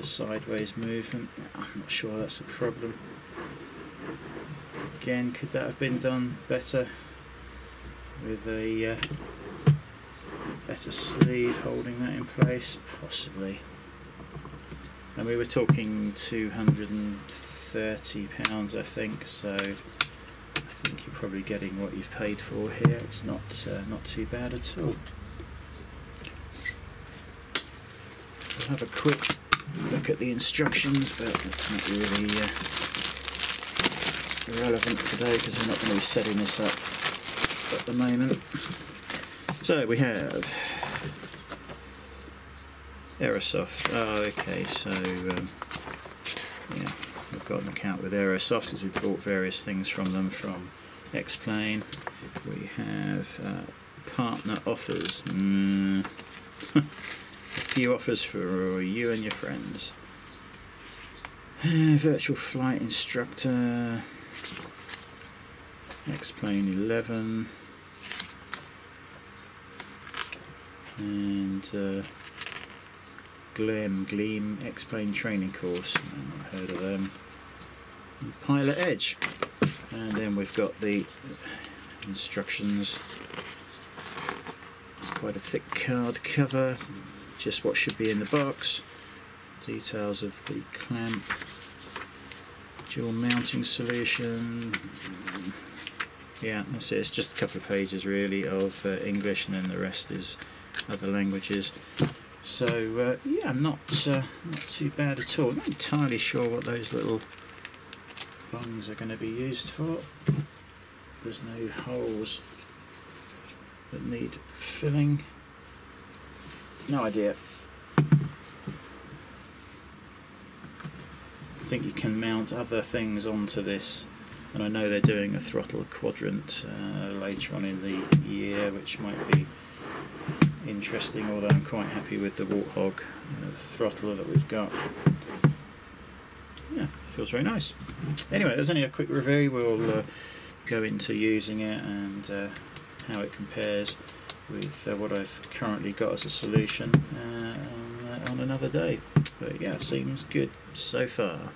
of sideways movement. I'm not sure that's a problem. Again, could that have been done better with a better sleeve holding that in place? Possibly. And we were talking £230, I think, so I think you're probably getting what you've paid for here. It's not too bad at all. We'll have a quick look at the instructions, but that's not really relevant today because we're not going to be setting this up at the moment. So we have Aerosoft. Oh, okay, so yeah, we've got an account with Aerosoft because we bought various things from them from X-Plane. We have partner offers. A few offers for you and your friends. Virtual flight instructor. X-Plane 11. And Gleam X-Plane training course. I've not heard of them. And Pilot Edge. And then we've got the instructions. It's quite a thick card cover. Just what should be in the box. Details of the clamp. Dual mounting solution. Yeah, that's it. It's just a couple of pages really of English, and then the rest is other languages. So yeah, not too bad at all. Not entirely sure what those little bungs are going to be used for. There's no holes that need filling. No idea. I think you can mount other things onto this, and I know they're doing a throttle quadrant later on in the year, which might be interesting, although I'm quite happy with the Warthog throttle that we've got. Yeah, feels very nice. Anyway, there's only a quick review. We'll go into using it and how it compares with what I've currently got as a solution on another day. But yeah, seems good so far.